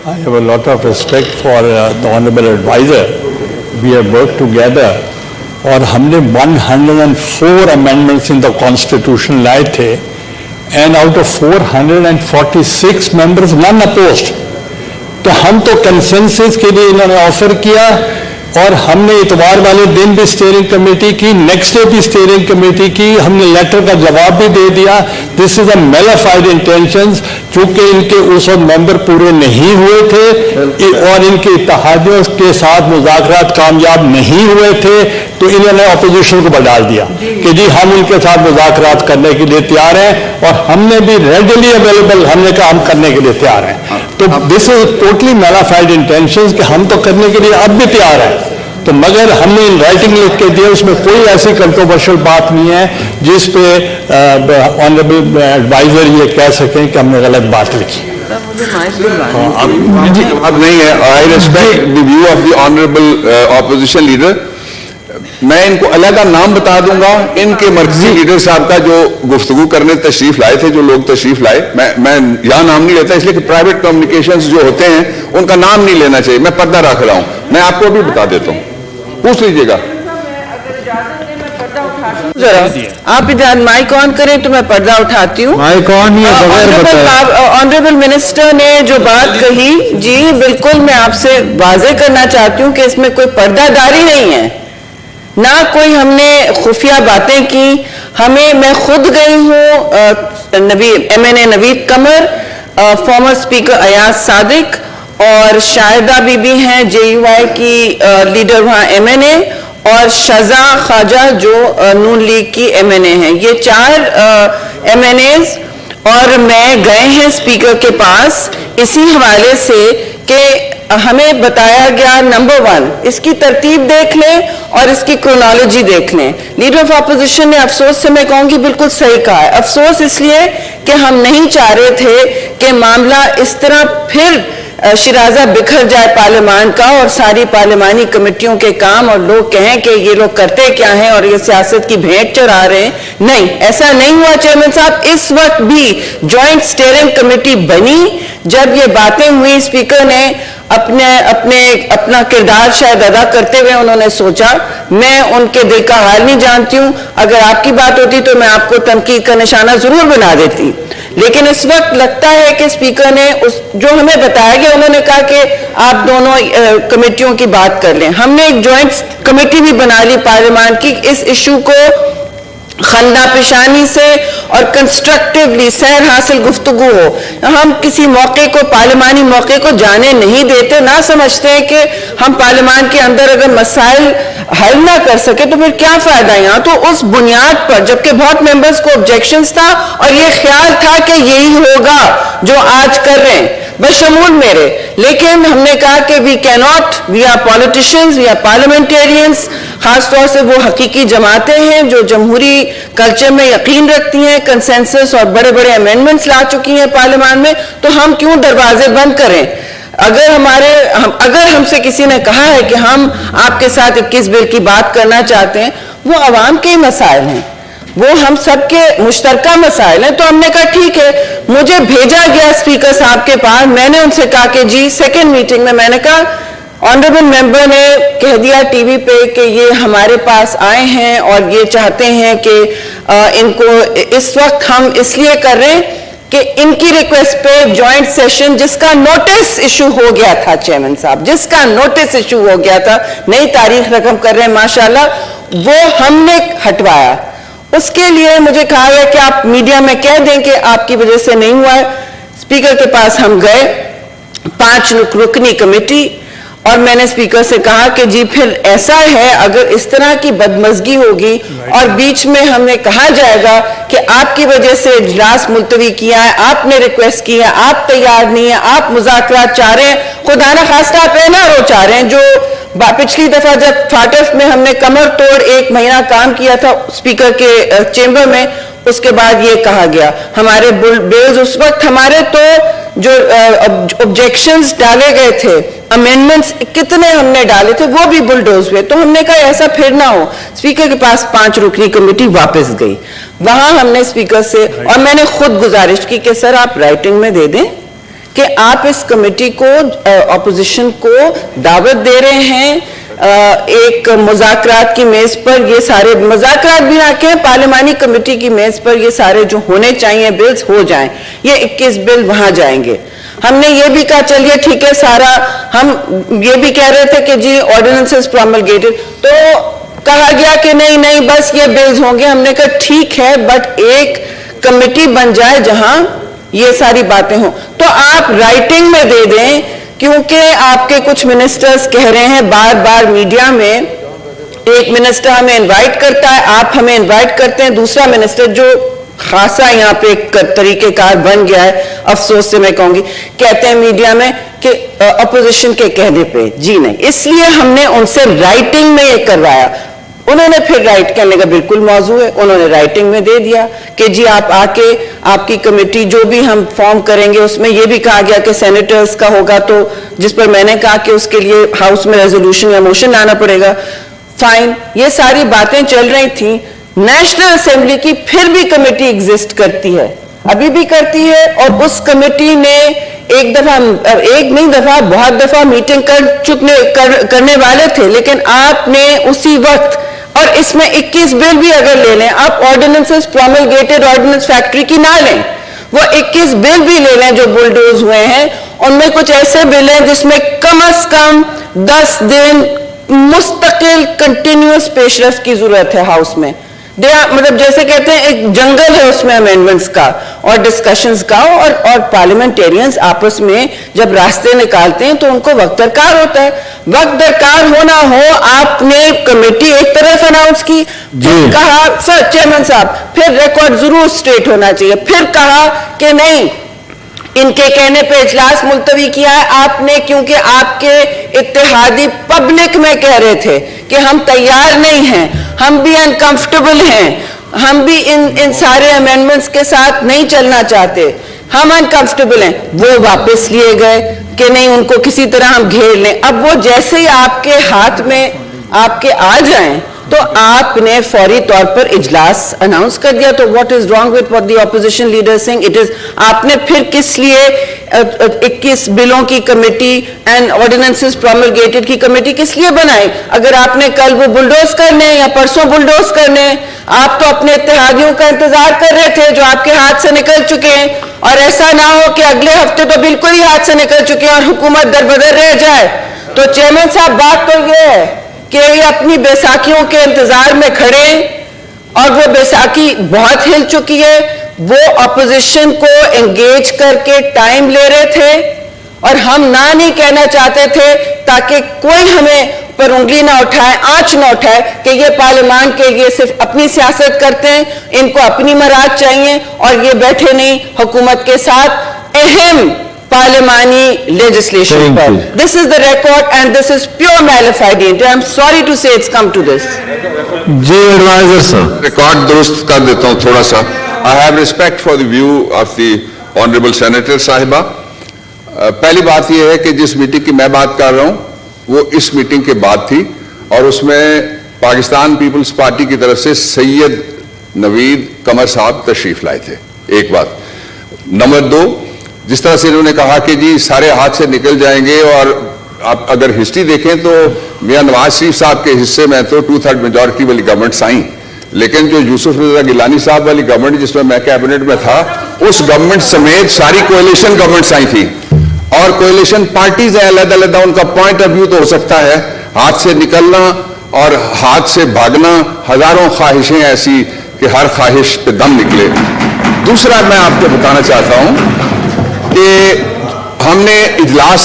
I have a lot of respect for the honorable advisor. We have worked together और हमने 104 amendments in the constitution लाए थे and out of 446 members none opposed. तो हम तो consensus के लिए इन्होंने ऑफर किया और हमने इतवार वाले दिन भी स्टीयरिंग कमेटी की, नेक्स्ट डे भी स्टीयरिंग कमेटी की, हमने लेटर का जवाब भी दे दिया. This is a mala fide intentions. चूंकि इनके उस वक्त मेंबर पूरे नहीं हुए थे और इनके इत्तेहादियों के साथ मुज़ाकरात कामयाब नहीं हुए थे, तो इन्होंने अपोजिशन को बढ़ा दिया कि जी हम उनके साथ मुज़ाकरात करने के लिए तैयार हैं और हमने भी रेडिली अवेलेबल, हमने कहा हम करने के लिए तैयार हैं. तो this is totally mala fide intentions कि हम तो करने के लिए अब भी तैयार हैं. तो मगर हमने इन राइटिंग लिख के दिया, उसमें कोई ऐसी कंट्रोवर्शियल बात नहीं है जिस पे ऑनरेबल एडवाइजर ये कह सकें कि हमने गलत बात लिखी. अब नहीं है. I respect the view of the honourable opposition leader. मैं इनको अलग नाम बता दूंगा. इनके मर्कजी लीडर साहब का जो गुफ्तगू करने तशरीफ लाए थे, जो लोग तशरीफ लाए, मैं यहाँ नाम नहीं लेता इसलिए कि प्राइवेट कम्युनिकेशंस जो होते हैं उनका नाम नहीं लेना चाहिए. मैं पर्दा रख रहा हूँ. मैं आपको भी बता देता हूँ, पूछ लीजिएगा. आप माइक ऑन करें तो मैं पर्दा उठाती हूँ. माइक ऑन ही ऑनरेबल मिनिस्टर ने जो बात कही, जी बिल्कुल मैं आपसे वाजे करना चाहती हूँ कि इसमें कोई पर्दादारी नहीं है, ना कोई हमने खुफिया बातें की. मैं खुद गई हूँ MNA नवीद कमर, फॉर्मर स्पीकर अयाज सादिक और शाहिदा बीबी हैं JUI की लीडर वहाँ MNA, और शजा ख्वाजा जो नून लीग की MNA हैं. ये 4 MNAs और मैं गए हैं स्पीकर के पास इसी हवाले से कि हमें बताया गया, नंबर 1 इसकी तरतीब देख लें और इसकी क्रोनोलॉजी देख लें. लीडर ऑफ अपोजिशन ने अफसोस से मैं कहूँगी बिल्कुल सही कहा है. अफसोस इसलिए कि हम नहीं चाह रहे थे कि मामला इस तरह फिर शिराजा बिखर जाए पार्लियामान का और सारी पार्लियामानी कमेटियों के काम और लोग कहें कि ये लोग करते क्या हैं और ये सियासत की भेंट चढ़ा रहे हैं. नहीं, ऐसा नहीं हुआ चेयरमैन साहब. इस वक्त भी जॉइंट स्टीयरिंग कमेटी बनी. जब ये बातें हुई, स्पीकर ने अपना किरदार शायद अदा करते हुए उन्होंने सोचा, मैं उनके दिल का हाल नहीं जानती हूँ. अगर आपकी बात होती तो मैं आपको तनकीद का निशाना जरूर बना देती. लेकिन इस वक्त लगता है कि स्पीकर ने जो हमें बताया गया, उन्होंने कहा कि आप दोनों कमेटियों की बात कर लें. हमने एक जॉइंट कमेटी भी बना ली पार्लियामान की. इस इशू को खंदा पेशानी से और कंस्ट्रक्टिवली सैर हासिल गुफ्तगू हो. हम किसी मौके को, पार्लियामानी मौके को जाने नहीं देते. ना समझते हैं कि हम पार्लियामान के अंदर अगर मसाइल हल ना कर सके तो फिर क्या फायदा यहाँ. तो उस बुनियाद पर, जबकि बहुत मेंबर्स को ऑब्जेक्शंस था और ये ख्याल था कि यही होगा जो आज कर रहे हैं, बशमूल मेरे, लेकिन हमने कहा कि we cannot, we are politicians, we are parliamentarians. खासतौर से वो हकीकी जमातें हैं जो जमहूरी कल्चर में यकीन रखती हैं, कंसेंसस और बड़े बड़े अमेंडमेंट्स ला चुकी हैं पार्लियामान में. तो हम क्यों दरवाजे बंद करें? अगर हमसे किसी ने कहा है कि हम आपके साथ 21 बिल की बात करना चाहते हैं, वो आवाम के ही मसाइल हैं, वो हम सबके मुश्तरका मसाइल हैं. तो हमने कहा ठीक है. मुझे भेजा गया स्पीकर साहब के पास. मैंने उनसे कहा कि जी, सेकेंड मीटिंग में मैंने कहा, ऑनरेबल मेंबर ने कह दिया टीवी पे कि ये हमारे पास आए हैं और ये चाहते हैं कि इनको इस वक्त हम इसलिए कर रहे हैं कि इनकी रिक्वेस्ट पे जॉइंट सेशन, जिसका नोटिस इशू हो गया था चेयरमैन साहब, जिसका नोटिस इशू हो गया था, नई तारीख रकम कर रहे हैं माशाल्लाह, वो हमने हटवाया. उसके लिए मुझे कहा गया कि आप मीडिया में कह दें कि आपकी वजह से नहीं हुआ है. स्पीकर के पास हम गए, 5 रुकनी कमेटी, और मैंने स्पीकर से कहा कि जी फिर ऐसा है, अगर इस तरह की बदमज़गी होगी और बीच में हमें कहा जाएगा कि आपकी वजह से इजलास मुलतवी किया है, आपने रिक्वेस्ट की है, आप तैयार नहीं है, आप मुज़ाकरात चाह रहे हैं, खुदा न खास्ता आप NRO चाह रहे हैं. जो पिछली दफा जब फाटफ में हमने कमर तोड़ 1 महीना काम किया था स्पीकर के चेंबर में, उसके बाद ये कहा गया हमारे बिल्स, उस वक्त हमारे तो जो ऑब्जेक्शंस डाले गए थे, अमेंडमेंट्स कितने हमने डाले थे, वो भी बुलडोज हुए. तो हमने कहा ऐसा फिर ना हो. स्पीकर के पास 5 रुकनी कमेटी वापस गई. वहां हमने स्पीकर से, और मैंने खुद गुजारिश की कि सर आप राइटिंग में दे दें کہ آپ اس کمیٹی کو اپوزیشن کو دعوت دے رہے ہیں ایک مذاکرات کی میز پر، یہ سارے مذاکرات بھی نہ کہیں، پارلیمانی کمیٹی کی میز پر یہ سارے جو ہونے چاہیے بلز ہو جائیں، یہ 21 بل وہاں جائیں گے. ہم نے یہ بھی کہا چلیے ٹھیک ہے سارا، ہم یہ بھی کہہ رہے تھے کہ جی آرڈیننسز پروملگیٹڈ، تو کہا گیا کہ نہیں بس یہ بلز ہوں گے. ہم نے کہا ٹھیک ہے بٹ ایک کمیٹی بن جائے جہاں یہ ساری باتیں ہوں. تو آپ رائٹنگ میں دے دیں، کیونکہ آپ کے کچھ منسٹرز کہہ رہے ہیں بار بار میڈیا میں، ایک منسٹر ہمیں انوائٹ کرتا ہے، آپ ہمیں انوائٹ کرتے ہیں، دوسرا منسٹر جو خاصا یہاں پہ ایک طریقہ کار بن گیا ہے، افسوس سے میں کہوں گی، کہتے ہیں میڈیا میں کہ اپوزیشن کے کہنے پہ جی نہیں. اس لیے ہم نے ان سے رائٹنگ میں یہ کروایا. انہوں نے پھر رائٹ کرنے کا بالکل موضوع ہے، انہوں نے رائٹنگ میں دے دیا کہ جی آپ آ کے آپ کی کمیٹی جو بھی ہم فارم کریں گے، اس میں یہ بھی کہا گیا کہ سینیٹرز کا ہوگا، تو جس پر میں نے کہا کہ اس کے لیے ہاؤس میں ریزولوشن یا موشن لانا پڑے گا. فائن، یہ ساری باتیں چل رہی تھیں. نیشنل اسمبلی کی پھر بھی کمیٹی ایگزسٹ کرتی ہے، ابھی بھی کرتی ہے، اور اس کمیٹی نے ایک نہیں دفعہ بہت دفعہ میٹنگ کرنے والے تھے، لیکن آپ نے اسی وقت، اور اس میں 21 بل بھی اگر لے لیں آپ، آرڈیننسز پروملگیٹڈ آرڈیننس فیکٹری کی نہ لیں، وہ 21 بل بھی لے لیں جو بلڈوز ہوئے ہیں، ان میں کچھ ایسے بل ہیں جس میں کم از کم 10 دن مستقل کنٹینیوس پیش رفت کی ضرورت ہے ہاؤس میں. مطلب جیسے کہتے ہیں ایک جنگل ہے اس میں امینڈمنٹس کا اور ڈسکشنز کا، اور پارلیمنٹیرینز آپس میں جب راستے نکالتے ہیں تو ان کو وقت درکار ہوتا ہے. وقت درکار ہونا ہو، آپ نے کمیٹی ایک طرف اناؤنس کی، پھر کہا سر چیئرمین صاحب پھر ریکارڈ ضرور اسٹریٹ ہونا چاہیے، پھر کہا کہ نہیں ان کے کہنے پہ اجلاس ملتوی کیا ہے آپ نے، کیونکہ آپ کے اتحادی پبلک میں کہہ رہے تھے کہ ہم تیار نہیں ہیں، ہم بھی انکمفرٹیبل ہیں، ہم بھی ان سارے امینڈمنٹس کے ساتھ نہیں چلنا چاہتے، ہم انکمفرٹیبل ہیں. وہ واپس لیے گئے کہ نہیں ان کو کسی طرح ہم گھیر لیں. اب وہ جیسے ہی آپ کے ہاتھ میں آپ کے آ جائیں تو آپ نے فوری طور پر اجلاس اناؤنس کر دیا. تو what is wrong with what the opposition leader سنگ؟ اٹ از، آپ نے پھر کس لیے 21 بلوں کی کمیٹی اینڈ آرڈیننسز پروملگیٹڈ کی کمیٹی کس لیے بنائی؟ اگر آپ نے کل وہ بلڈوز کرنے یا پرسوں بلڈوز کرنے، آپ تو اپنے اتحادیوں کا انتظار کر رہے تھے جو آپ کے ہاتھ سے نکل چکے ہیں، اور ایسا نہ ہو کہ اگلے ہفتے تو بالکل ہی ہاتھ سے نکل چکے ہیں اور حکومت دربدر رہ جائے. تو چیئرمین صاحب بات تو یہ ہے کہ یہ اپنی بیساکھیوں کے انتظار میں کھڑے، اور وہ بیساکھی بہت ہل چکی ہے. وہ اپوزیشن کو انگیج کر کے ٹائم لے رہے تھے، اور ہم نہ نہیں کہنا چاہتے تھے تاکہ کوئی ہمیں پر انگلی نہ اٹھائے، آنچ نہ اٹھائے کہ یہ پارلیمان کے لیے صرف اپنی سیاست کرتے ہیں، ان کو اپنی مراد چاہیے، اور یہ بیٹھے نہیں حکومت کے ساتھ اہم پارلیمانی legislation per. This is the record and this is pure malified intent. I'm sorry to say it's come to this. جی ایڈوائزر صاحب، ریکارڈ درست کر دیتا ہوں تھوڑا سا. I have respect for the view of the honorable senator صاحبہ. پہلی بات یہ ہے کہ جس میٹنگ کی میں بات کر رہا ہوں وہ اس میٹنگ کے بعد تھی، اور اس میں پاکستان پیپلز پارٹی کی طرف سے سید نوید قمر صاحب تشریف لائے تھے. ایک بات. نمبر 2، جس طرح سے انہوں نے کہا کہ جی سارے ہاتھ سے نکل جائیں گے، اور آپ اگر ہسٹری دیکھیں تو میاں نواز شریف صاحب کے حصے میں تو 2/3 میجورٹی والی گورنمنٹس آئیں، لیکن جو یوسف رضا گیلانی صاحب والی گورنمنٹ جس میں کیبنٹ میں تھا، اس گورنمنٹ سمیت ساری کوئلیشن گورنمنٹس آئی تھی. اور کوئلیشن پارٹیز ہیں علیحدہ علیحدہ، ان کا پوائنٹ آف ویو تو ہو سکتا ہے، ہاتھ سے نکلنا اور ہاتھ سے بھاگنا، ہزاروں خواہشیں ایسی کہ ہر خواہش پہ دم نکلے. دوسرا میں آپ کو بتانا چاہتا ہوں کہ ہم نے اجلاس